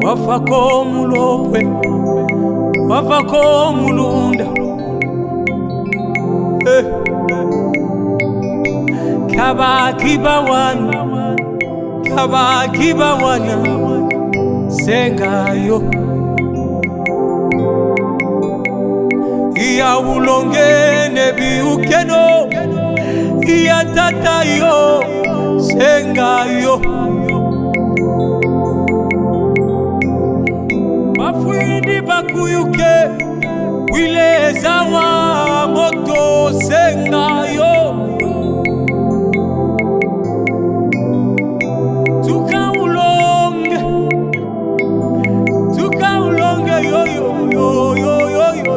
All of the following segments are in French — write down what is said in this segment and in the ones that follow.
wafako mulopwe wafako mulunda Kaba wana sengayo iya ulongene biukeno iya tatayo sengayo mafwindi bakuyuke wileza wa moto sengayo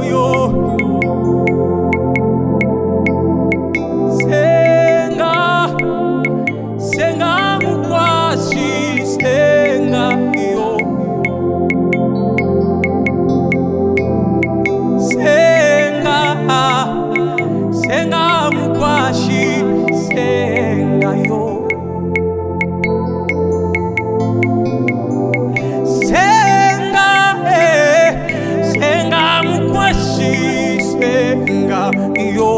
yo senga mukwashi senga yo senga mukwashi senga yo senga mukwashi senga yo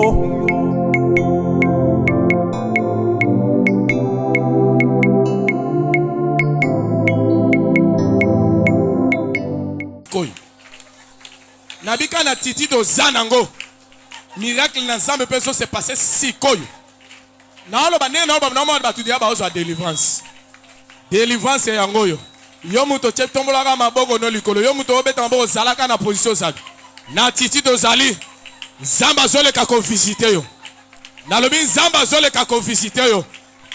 Nabika na titi do zanango miracle na nzambe peso se passé sikoyo na olo banene na ba batu dia ba ozo délivrance yango yo yo muto chep tombolaka maboko no likolo yo muto obeta maboko zalaka na position zabi na titi do zali nzamba zoleka ko visiter yo na lobi nzamba zoleka ko visiter yo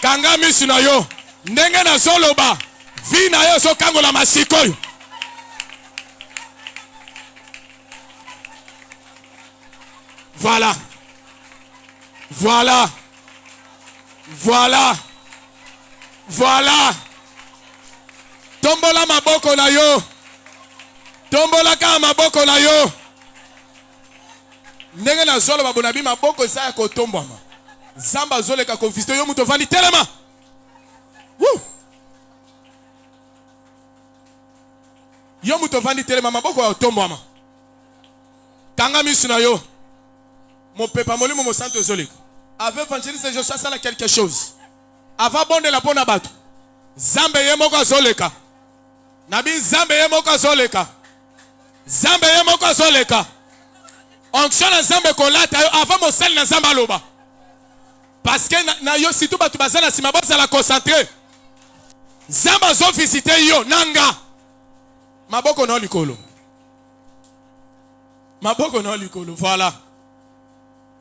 kanga misu na yo ndenge na zoloba vi na yo so kangola masikoyo. Voilà. Tombola maboko na yo. Tombola ka maboko na yo. Ndenge na zolo babonabi maboko esa ya kotombwama. Zamba zole ka konfisto yo muto vandi telema. Woo! Yo muto vandi telema maboko ya otombwama. Kanga misu na yo. Mon peuple, mon santo zolek. Avant évangéliste, je sais ça quelque chose. Avant bon de la bonne abat. Zambe yemoka zoleka. Nabi zambe yemoka zoleka. Zambe yemoka zoleka. Onction na zambe kolata avant mon sel na zamba loba. Parce que na yo situ batu bazana sima boza la concentrer. Zamba zo visiter yo nanga. Maboko no likolo. Voilà.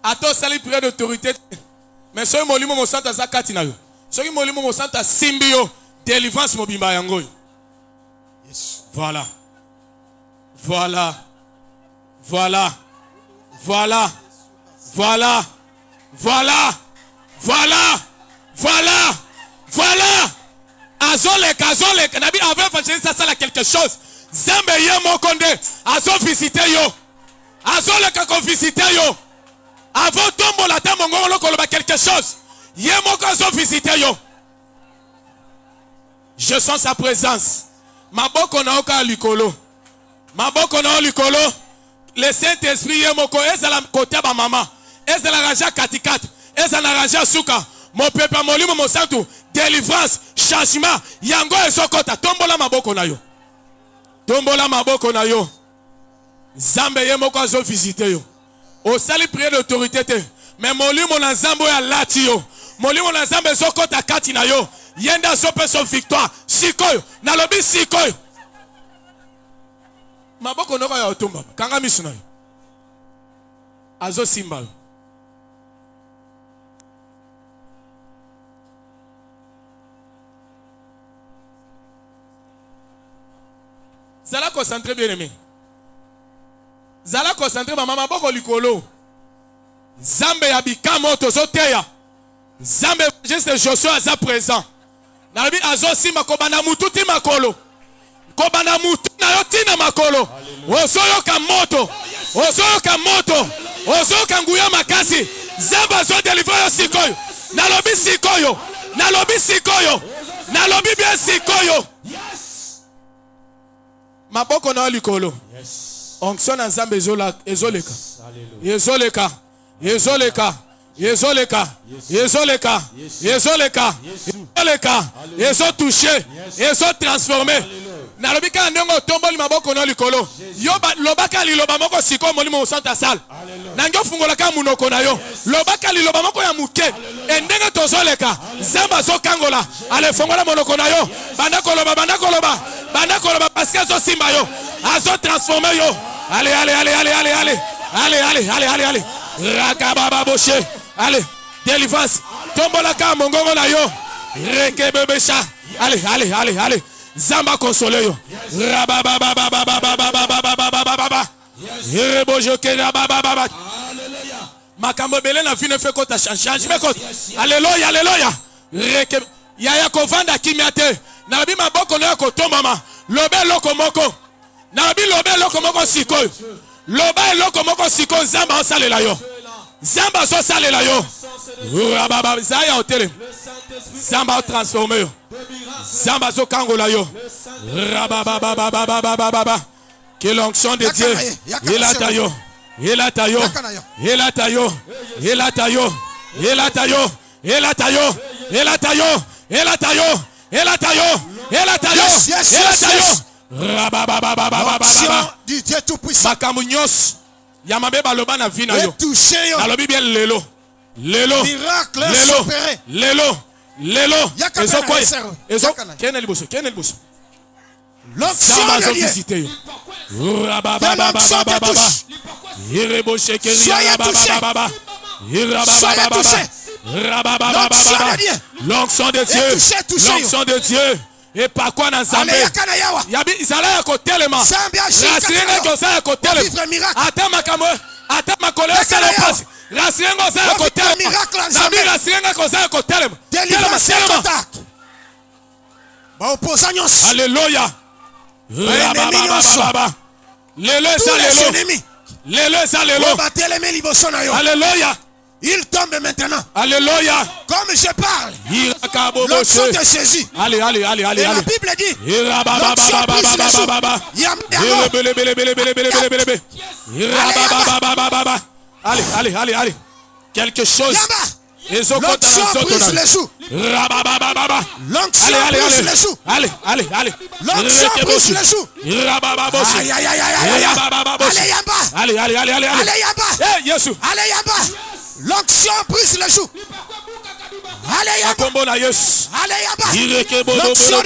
Ato sali prière d'autorité. Mais soki molimo mo santa zakati na yo. Soki molimo mo santa simbio délivrance mobimba yango. Yes. Voilà. Azolek. Nabi avait évangéliste ça là quelque chose. Zambe yemo konde. Azo visiter yo. Azolek ko visiter yo. Avant tombo la tamo ngolo koloba quelque chose. Yemoko zo visiter yo. Je sens sa présence. Maboko na oka likolo. Le Saint-Esprit yemoko ezala côté ba mama. Ezala raja katikati. Ezala raja suka. Mon peuple molimo mo santu. Délivrance, changement. Yango ezokota tombola maboko na yo. Zambe yemoko zo visiter yo. Au sali prière d'autorité mais molimo na nzambo ya lati yo molimo na nzambe zokota kati na yo yenda zope so victoire sikoyo na lobi sikoyo maboko noko ya otumba kanga misu na yo azo simba yo zala concentré bien aimé. Zala concentré mama boko likolo. Zambe ya bikamo tozoteya. Zambe juste Joshua aza présent. Nabi azo sima kobana mutu ti makolo. Kobana mutu na yo tina makolo. Ozoyoka moto. Ozoyoka nguya makasi. Zamba zo deliver yo sikoyo. Nalobi sikoyo. Nalobi bien sikoyo. Maboko na likolo. Onction na Nzambe ezoleka. Ezoleka. Ezoleka. Ezoleka. Ezoleka. Ezoleka. Ezoleka. Ezo touché. Ezo transformé. Na lobika ndongo tomboli maboko na likolo. Yo lobaka liloba moko siko molimo au centre salle. Nango fungola ka munoko na yo. Lobaka liloba moko ya muke. Endenge tozoleka. Zamba zo kangola. Ale fungola monoko na yo. Banda koloba. Banda koloba parce que zo simba yo. Azo transformé yo. Allez. Allez. Rakababa boshe. Allez. Délivrance. Tombola ka mongongo na yo. Rekebebecha. Allez. Zamba console yo. Rabababababababababababababa. Yerebojoke rababababa. Makambo bele na fine fait kota changement kota. Alléluia. Yaya kovanda kimiate. Nabi maboko na ko tomama. Lobe loko moko. Nabi lobe loko moko sikoyo. Loba loko moko siko zamba osalela yo. Zamba so salela yo. Rababa zaya hôtel. Zamba transformé yo. Zamba zo kangola yo. Rababababababababa. Que l'onction de Dieu. Il a taillé. L'onction du Dieu tout-puissant. Makamunyos. Yamabe baloba na vina yo. Touché yo. Alobi bien lelo. Miracle s'opérer. Lelo. L'onction de Dieu. L'onction de Dieu. Et par quoi dans Zambé? Yabi Isala ya kotelema. Rasienga kosa ya kotelema. Ata makole sala passe. Rasienga kosa ya kotelema. Nabi rasienga kosa ya kotelema. Délivrance contact. Ba opposant nyonso. Alléluia. Alléluia. Il tombe maintenant. Alléluia. Comme je parle, l'onction te saisit. Allez. Et la Bible dit, l'onction brise les joues. Allez. Quelque chose. L'onction brise les joues. L'onction brise les joues. Allez. L'onction brise les joues. Allez, Yamba. L'onction brise les joues. Allez, Yamba. L'onction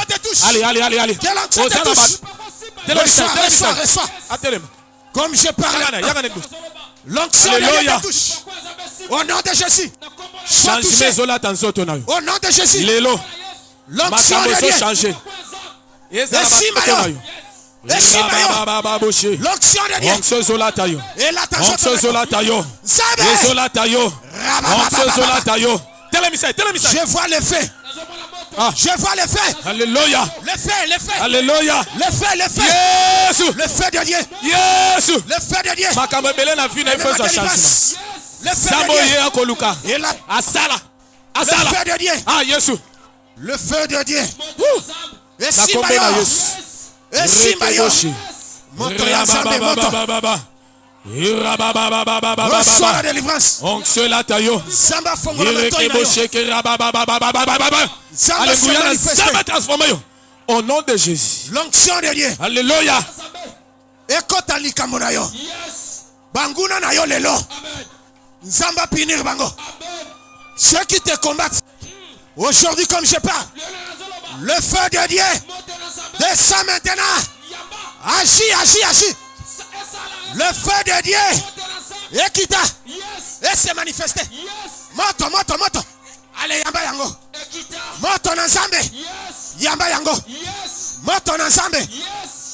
te touche. Allez. Reçois. Comme je parle, l'onction de Dieu te touche. Au nom de Jésus. Sois touché. Au nom de Jésus. L'onction de Dieu. L'onction de Dieu. Et la je vois le fait. Alléluia. Le fait. Alléluia. Le fait. Yes. Le fait de Dieu. Yes. Le fait de Dieu. Le fait de Dieu. Le fait de Dieu. Ah, yes. Le feu de Dieu. Et Et Simbayo. Moto ya Nzambe moto. Reçois la délivrance. Zamba fongola metoina yo. Zamba se manifeste. Au nom de Jésus. L'onction de Dieu. Alléluia. Ekota likambo na yo. Banguna na yo lelo. Nzamba punir bango. Ceux qui te combattent aujourd'hui comme je parle, le feu de Dieu descend maintenant. Agis. Le feu de Dieu ekita et se manifester. Moto. Allez, Yamba yango. Moto na Nzambe. Yamba yango. Moto na Nzambe.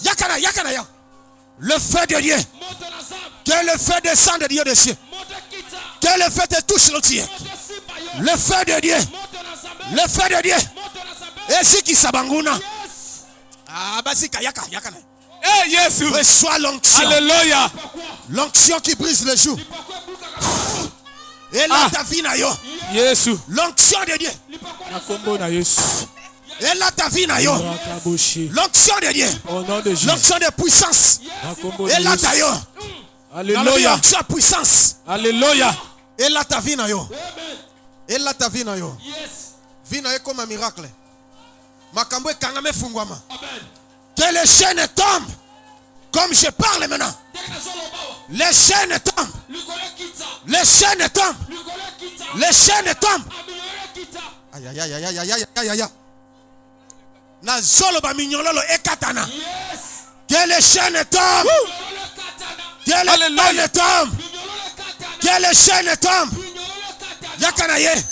Yakana yo. Le feu de Dieu. Que le feu descende de Dieu des cieux. Que le feu te touche l'entier. Le feu de Dieu. Le feu de Dieu. Et si qui sabanguna. Basika yakana. Eh, yes. Reçois l'onction. Alléluia. L'onction qui brise les joues. Et là ta vie na yo. Yesu. L'onction de Dieu. Na kombo na Yesu. Et là ta vie na yo. L'onction de Dieu. Au nom de Jésus. L'onction de puissance. Na kombo na Et là Yesu. ta yo. Alléluia. L'onction de puissance. Alléluia. Et là ta vie na yo. Et là ta vie na yo. Vie na yo comme un miracle. Makambo kangame fungwama. Que les chaînes tombent. Comme je parle maintenant. Les chaînes tombent. Les chaînes tombent. Les chaînes tombent. Aïe aïe aïe aïe aïe aïe aïe aïe. Na zolo ba mignololo ekatana. Que les chaînes tombent. Que les chaînes tombent. Que les chaînes tombent. Yakanaye.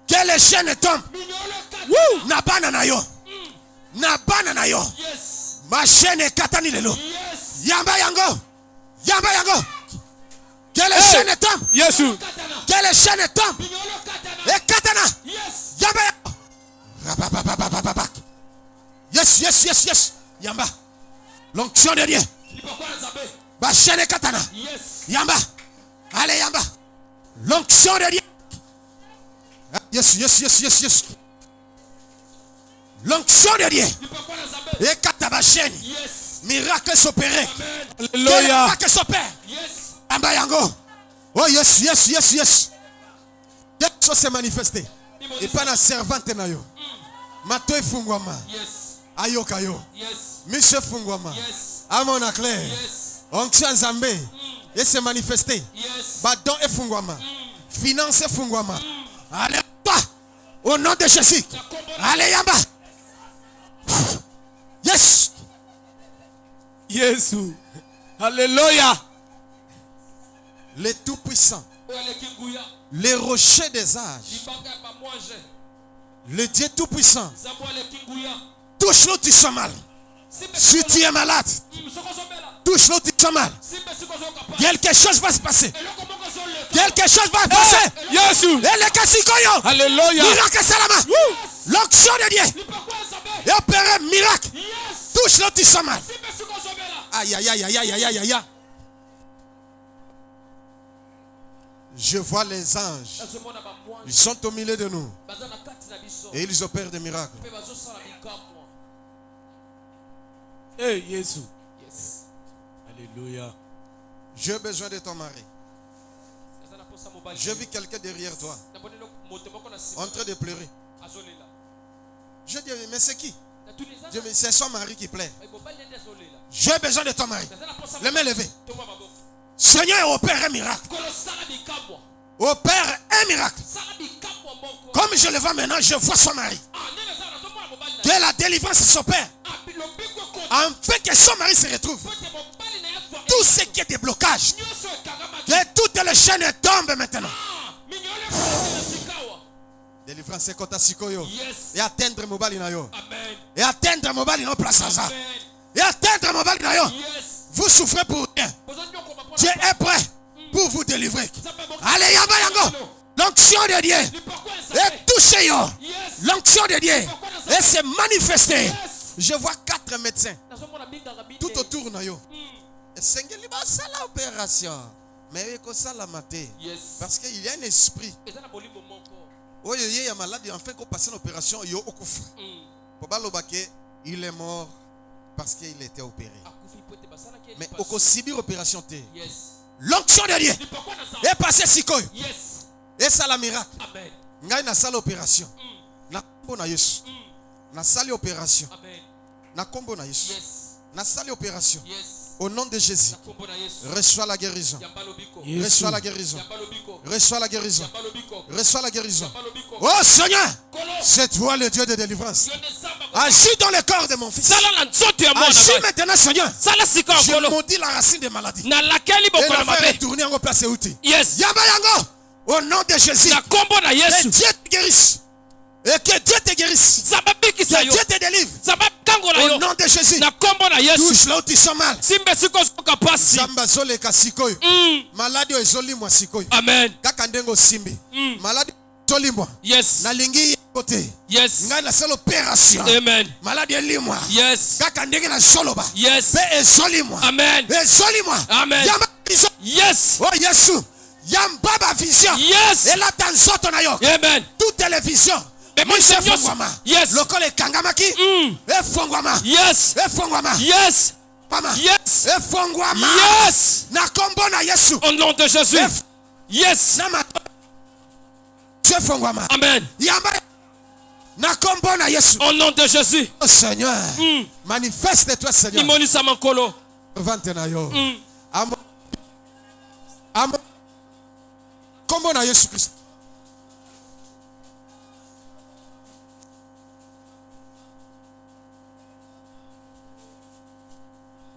Que les chaînes tombent. Na banana yo. Na banana yo. Ma chaîne ekatani lelo. Yamba yango. Yamba yango. Que les chaînes tombent. Yesu. Que les chaînes tombent. Ekatana. Yamba yango. Rababababababak. Yes, yes, yes, yes. Yamba. L'onction de Dieu. Ma chaîne ekatana. Yamba. Allez, Yamba. L'onction de Dieu. Yes, yes, yes, yes, yes. L'onction de Dieu. Et kataba chaîne. Miracle s'opérer. Alléluia. Miracle s'opère. Yamba yango. Oh yes, yes, yes, yes. Quelque chose s'est manifesté. Et pas la servante na yo. Mato fungwama. Ayoka yo. Monsieur fungwama. Amona clair. Onction Nzambe. Et s'est manifesté. Badon et fungwama. Finance et fungwama. Allez, toi. Au nom de Jésus. Allez, Yamba. Yes. Yesu. Alléluia. Les tout-puissants. Les rochers des âges. Le Dieu tout-puissant. Touche l'eau, tu sens mal. Si tu es malade, touche l'eau, tu sens mal. Quelque chose va se passer. Quelque chose va se passer. Yesu. Et les Kassikoyo. Alléluia. Miracle Salama. L'onction de Dieu. Et opérer miracle. Touche l'eau, tu sens mal. Aïe, aïe, aïe, aïe, aïe, aïe, aïe. Je vois les anges. Ils sont au milieu de nous. Et ils opèrent des miracles. Hey, Yesu. Alléluia. J'ai besoin de ton mari. J'ai vu quelqu'un derrière toi en train de pleurer. Je dis, mais c'est qui? Je dis, c'est son mari qui pleure. J'ai besoin de ton mari. Les mains levées. Seigneur, opère un miracle. Opère un miracle. Comme je le vois maintenant, je vois son mari. Que la délivrance s'opère. Afin que son mari se retrouve. Tout ce qui est des blocages. Que toutes les chaînes tombent maintenant. Délivrance c'est kota sikoyo. Et atteindre mobali na yo. Et atteindre mobali na place ça. Et atteindre mobali na yo. Vous souffrez pour rien. Dieu est prêt pour vous délivrer. Allez, Yamba Yango. L'onction de Dieu. Et touchez yo. L'onction de Dieu. Et c'est manifesté. Je vois 4 médecins. Tout autour na yo. Et sengeli ba sala opération. Mais ko sala maté. Parce qu'il y a un esprit. Oh, il y a malade, enfin qu'on passe une opération, il il est mort parce qu'il était opéré. Mais au subir opération, l'onction de Dieu est passé sikoy. Et ça la miracle. Ngai na salle opération. Na kombo na Yesu. Na salle opération. Na kombo na Yesu. Na salle opération. Au nom de Jésus, reçois la guérison. Reçois la guérison. Reçois la guérison. Reçois la guérison. Oh Seigneur, c'est toi le Dieu de délivrance. Agis dans le corps de mon fils. Agis maintenant, Seigneur. Je maudis la racine des maladies. Et la faire retourner en place et outil. Yamba Yango, au nom de Jésus. Que Dieu te guérisse. Et que Dieu te guérisse. Que Dieu te délivre. Au nom de Jésus. Touche là où tu sens mal. Zamba zole kasikoyo. Maladie ezoli mwa sikoyo. Amen. Kaka ndengo simbi. Maladie ezoli mwa. Yes. Na lingi côté. Yes. Ngai na solo opération. Amen. Maladie elimwa. Yes. Kaka ndenge na soloba. Yes. Pe ezoli mwa. Amen. Ezoli mwa. Amen. Yamba iso. Yes. Oh Yesu. Yamba vision. Yes. Et là dans soto na yo. Amen. Toute télévision. Mais moi Mise c'est fongwama. Yes. Lokole kangamaki. E fongwama. Yes. E fongwama. Yes. Mama. Yes. E fongwama. Yes. Na kombo na Yesu. Au nom de Jésus. Yes. Na ma. E fongwama. Amen. Yamba. Na kombo na Yesu. Au nom de Jésus. Oh Seigneur. Manifeste-toi Seigneur. Imoni Samankolo. Vante na yo. Amo. Kombo na Yesu Christ.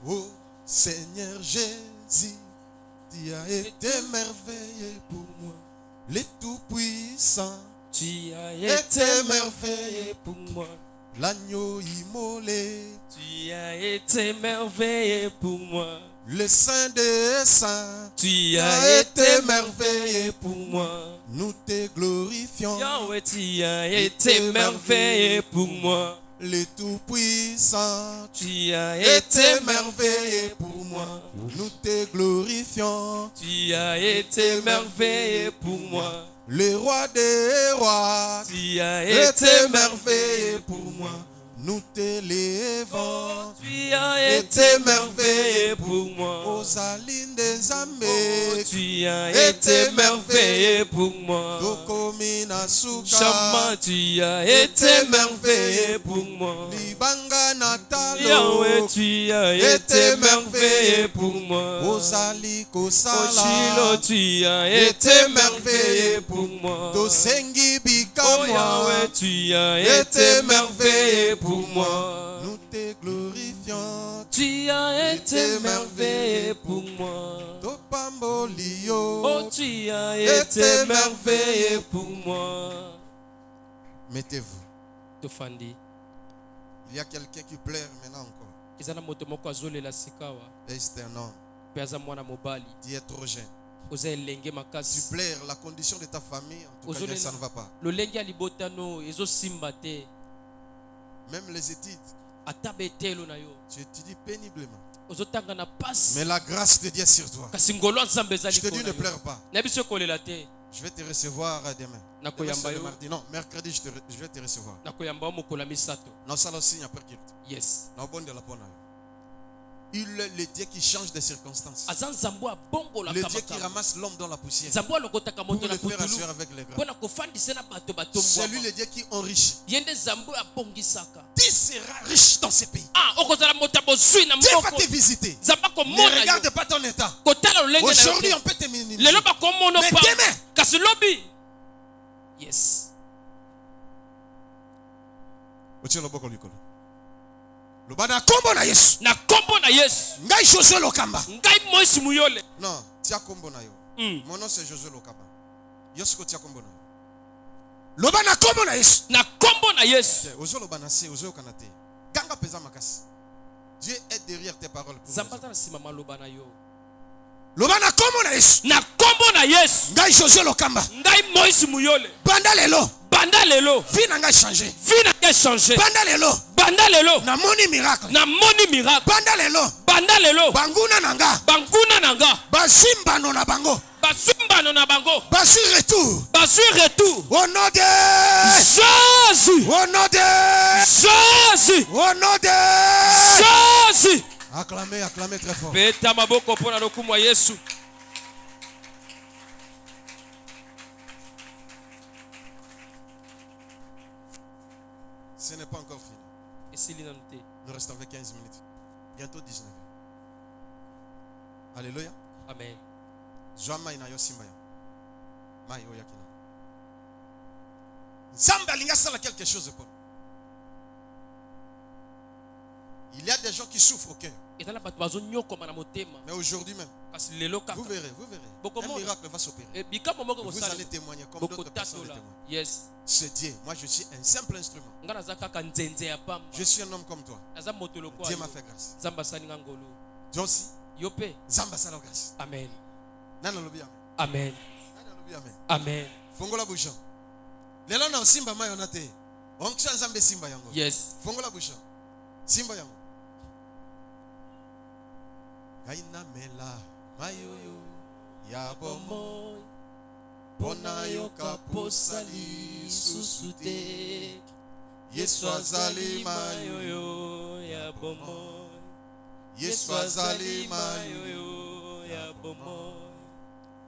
Oh Seigneur Jésus, tu as été merveilleux pour moi, le Tout-Puissant. Tu as été merveilleux pour moi. L'agneau immolé, Tu as été merveilleux pour moi. le Saint des Saints. Tu as as été été merveilleux merveilleux pour moi. Nous te glorifions, Yahweh, tu as été merveilleux pour moi. le Tout-Puissant. Tu as Été été merveilleux pour moi. Nous te glorifions, Tu as été merveilleux pour moi. le Roi des rois. Tu as Été été merveilleux pour moi. Nous t'élèvons. Tu as été merveilleux pour moi. Aux alines des Oh, amés. tu as été merveilleux pour moi. Dokomina suka. Chama, tu as été merveilleux pour moi. Libanga natalo. Yahweh, tu as été merveilleux pour moi. Ozali Oh, kosala. Chilo, tu as été merveilleux pour moi. Dosengi Oh, bikamwa. Yahweh, tu as été merveilleux pour moi. Nous te glorifions. Tu as été merveilleux pour moi. Topambolio. Oh, tu as été merveilleux pour moi. Mettez-vous. Tofandi. Il y a quelqu'un qui pleure maintenant encore. Ezana moto moko azolela sikawa. Et c'est un homme. Pe aza mwana mobali. Tu es trop jeune. Oza elenge Tu makasi. pleures la condition de ta famille. En tout cas, ça ne va pas. Lolenge ya libotano ezosimba te. Même les études, Ata betelo na yo. tu étudies péniblement. Ozotanga na pasi. Mais la grâce de Dieu est sur toi. Kasi ngolo nzambe Je ezali te dis, ko ne na yo. pleure pas. Na biso kolela te. Je vais te recevoir demain. Na Demain, koyamba c'est le yo. mardi. Non, mercredi, je vais te recevoir. Na koyamba yo mokola misato. Non, ça aussi, il n'y a pas de guilt. Yes. Non, bon de la bonne. Il est le Dieu qui change des circonstances. Aza nzambo abongola Le Dieu qui kamaka. ramasse l'homme dans la poussière. Nzambo alokotaka Pour moto na le faire putulu. assurer avec les grands. Pona kofandisa na bato C'est lui batombwa. le Dieu qui enrichit. Yende nzambo abongisaka. Tu seras riche dans ces pays. Ah, okozala moto abozwi na Dieu va mboko. te visiter. Nzamba Ne komona yo. regarde pas ton état. Kotala lolenge na yo Aujourd'hui, te. on peut te minimiser. Lelo bakomona Mais pa. demain, Kasi lobi. Yes. otie loboko likolo. Loba na kombo na Yesu. Na kombo na Yesu. Ngai Josué Lokamba. Ngai Moïse Muyole. Non, tia kombo na yo. Mon nom c'est Josué Lokamba. Yosko tia kombo na yo. Loba na kombo na Yesu. Na kombo na Yesu. Ozo loba na se, ozo kanate. Ganga pesa makasi. Dieu est derrière tes paroles pour nous. Zambata na sima maloba na yo. Loba na kombo na Yesu. Na kombo na Yesu. Ngai Josué Lokamba. Ngai Moïse Muyole. Banda lelo. Banda lelo. Vie na ngai changé. Vie na ngai changé. Banda lelo. Banda lelo. Na moni miracle. Na moni miracle. Banda lelo. Banda lelo. Banguna nanga. Banguna nanga. Basimbano na bango. Basumbano na bango. Basi retour. Basu retour. Au nom de Jésus. Au nom de Jésus. Au nom de Jésus. Acclamez, acclamez très fort. Beta maboko pona lokumu wa Yesu. Ce n'est pas encore fini. Esili nanu te. Nous restons avec 15 minutes. Bientôt 19. Alléluia. Amen. Joama ina yo simba ya. Mai oya kina. Nzambe alinga sala quelque chose pour nous. Il y a des gens qui souffrent au cœur. Etala bato bazonyokoma na motema. Mais aujourd'hui même, Kasi lelo kaka. vous verrez, vous verrez. Boko Un mo- miracle va s'opérer. E bikamo moko Vous kosala. allez témoigner comme Boko d'autres personnes le tatola. témoignent. Yes. C'est Dieu. Moi, je suis un simple instrument. Nga naza kaka nzenze ya pamba. Je suis un homme comme toi. Naza moto lokola Dieu yo. m'a fait grâce. Nzambe asali nga ngolu. Toi aussi, Yo pe. Zamba sala grâce. Amen. Nana lobi amen. Amen. Nana lobi amen. Amen. Fongola bouchon. Lelo na simba mayo na te. Onksha nzambe simba yango. Yes. Fongola bouchon. Simba yango. Gaina mela mayoyo ya bomo. Pona yoka posali susute. Yesu azali mayoyo ya bomo. Yesu azali mayoyo ya bomo.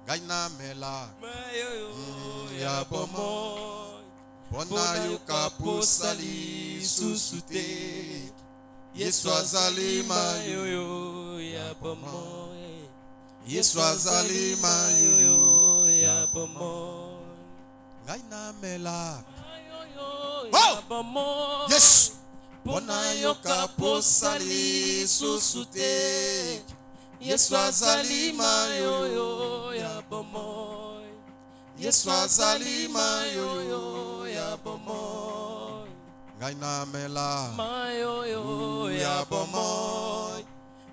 Gaina mela mayoyo ya bomo. Pona yoka posali susute. Yesu azali mayoyo ya bomo. Yesu azali mayoyo ya bomo. Gaina mela ya bomo. Yes. Pona yoka posali susute. Yesu azali mayoyo ya bomo. Yesu azali mayoyo ya bomo. Gaina mela mayoyo ya bomo.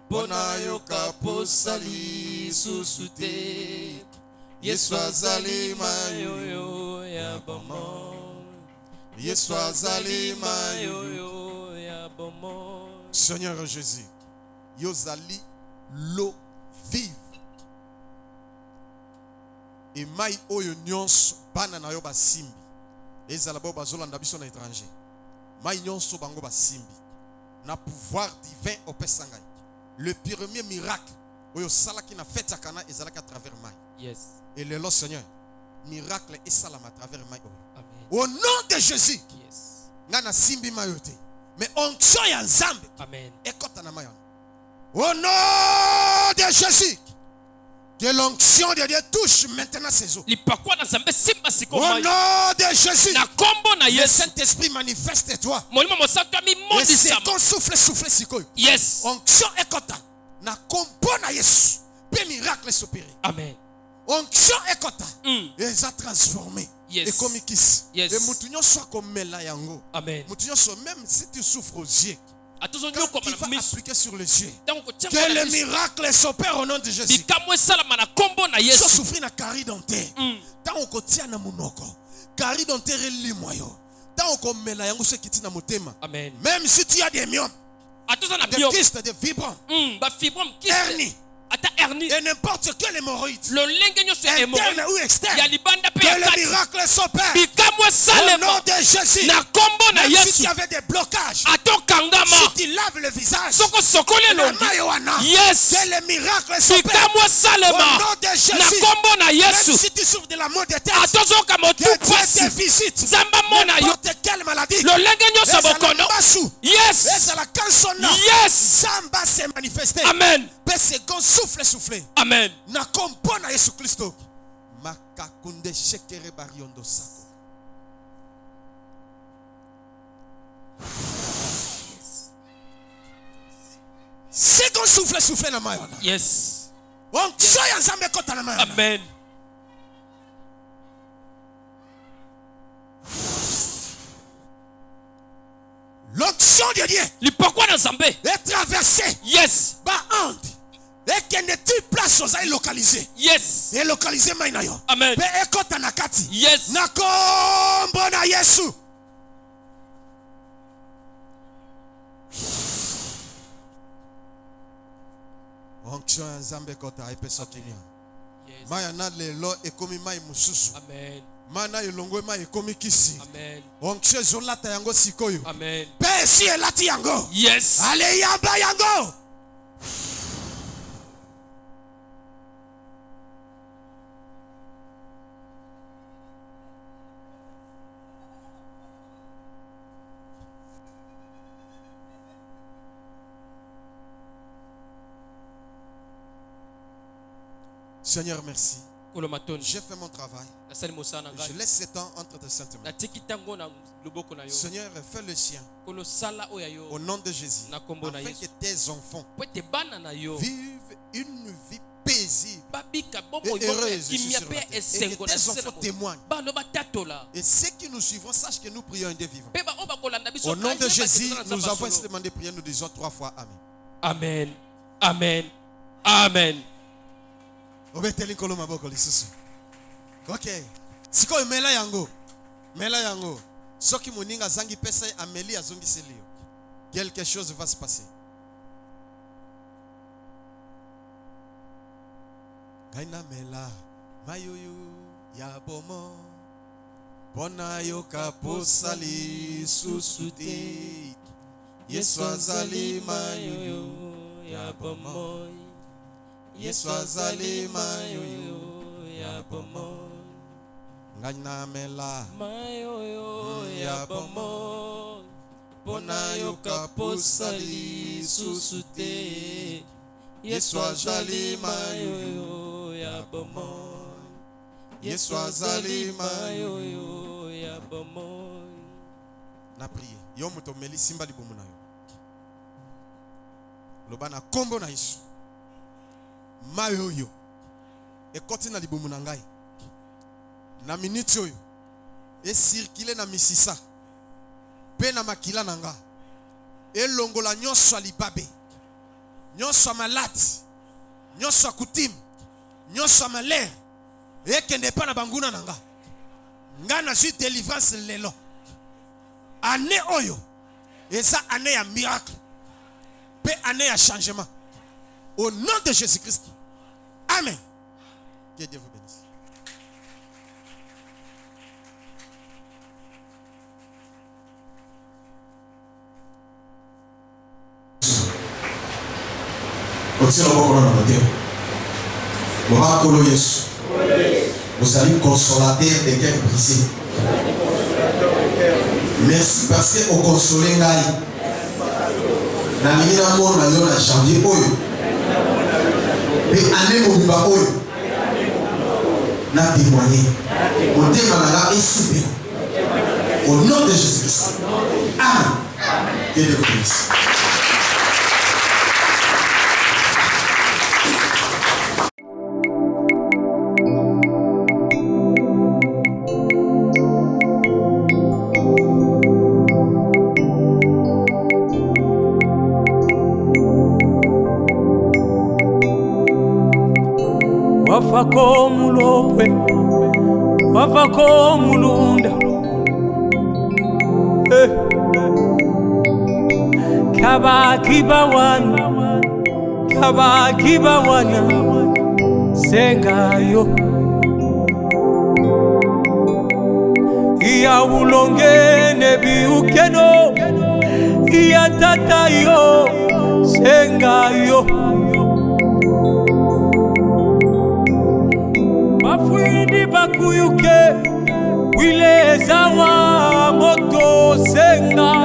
Pona yoka posali susute. Yesu azali mayoyo ya bomo. Yesu azali mayoyo ya bomo. Seigneur Jésus, yozali l'eau vive. Et mai oyo nyonso bana na yo basimbi. Ezala bo bazolanda biso na étranger. Mai nyonso bango basimbi. Na pouvoir divin opesa ngai. Le premier miracle oyo salaki na fête ya Kana ezalaki à travers mai. Yes. Et le Lord Seigneur, miracle esalama à travers mai oyo. Amen. Au nom de Jésus. Yes. Ngana simbi mayote. Mais onction ya Nzambe. Amen. Ekota na mayon. Au nom de Jésus. Que l'onction de Dieu touche maintenant ses eaux. Au nom de Jésus. Le Saint-Esprit manifeste-toi. Et c'est ton souffle, sikoyo. Yes. Onction ekota. Na kompo na Yesu. Pe miracle s'opérer. Amen. Onction ekota. Et ça transformé. Yes. Et comme ikis. Yes. Et mutunyo soit comme mela yango. Amen. Mutunyo soit même si tu souffres aux yeux. Quand il va appliquer sur les yeux. Que le miracle s'opère au nom de Jésus. So souffrir na cari dentaire. Tant on kotia na munoko. Cari dentaire limoyo. Tant on komela yango se kiti na motema. Amen. Même si tu as des myomes. Des kystes, des fibromes. Hernie. Et n'importe quel hémorroïde. Interne ou externe. Que le miracle s'opère. Au nom de Jésus. Même si tu avais des blocages. Si tu laves le visage. Yes. Que le miracle s'opère. Au nom de Jésus. Même si tu souffres de la mort de tête. Que Dieu te visite. N'importe quelle maladie. Yes. Samba s'est manifesté. Amen. Second souffle. Amen. Na kompo na Yesu Kristo. Makakunde shekere bariondo sako. Second souffle na mayona. Yes. Onction ya Nzambe kota na mayona. Amen. L'onction de Dieu est traversée. Yes. Ba ande. Et qu'il ne tue place aux aïe localisés. Yes. Et localisé mainayo. Amen. Be ekota nakati. Yes. Na kombo na Yesu. Onction ya Nzambe kota epesa kinya. Maya na lelo ekomi mai mususu. Amen. Mana elongo mai ekomi kisi. Amen. Onction zolata yango sikoyo. Amen. Pe si elati yango. Yes. Ale yamba yango. Seigneur, merci. J'ai fait mon travail. Je laisse ce temps entre tes saintes mains. Seigneur, fais le sien. Au nom de Jésus. Afin que tes enfants vivent une vie paisible et heureuse sur la terre. Et que tes enfants témoignent. Et ceux qui nous suivront sachent que nous prions un Dieu vivant. Au nom de Jésus, nous avons ainsi demandé de prier. Nous disons 3 fois Amen. Amen. Amen. Amen. Ok. Siko mela yango. Mela yango. Soki moninga zangi pesa ameli azongi selio. Quelque chose va se passer. Gaina mela. Mayoyo. ya bomo pona yoka posali susute Yesu azali mayoyo ya bomo Yesu azali mayoyo ya bomo ngana mela mayoyo ya bomo pona yoka posali susute Yesu azali mayoyo ya bomo Yesu azali mayoyo ya bomo na prier yo moto meli simba libomo na yo loba na kombo na Yesu mayoyo ekoti na libomo na ngai na minute oyo e circuler na misisa pe na makila na nga elongola nyonso libabe nyonso malade nyonso kutim nyonso malere ekende pa na banguna na nga nga na suis délivrance lelo année oyo eza année ya miracle pe année ya changement au nom de Jésus-Christ amen. Que Dieu vous bénisse. Otino bokolo na motema Mokolo Yesu vous allez consolateur de cœur brisé. Merci parce que au consolé ngai na minina mona yo na janvier oyo pe année mobimba oyo na témoigner motema na nga esipé au nom de Jésus-Christ amen. Que Dieu vous bénisse. Wafako mulopwe, wafako mulunda, Kabaki bawana, sengayo. Iya ulonge nebi ukeno, iya tatayo, sengayo. Mafwindi bakuyuke wile zawa moto senga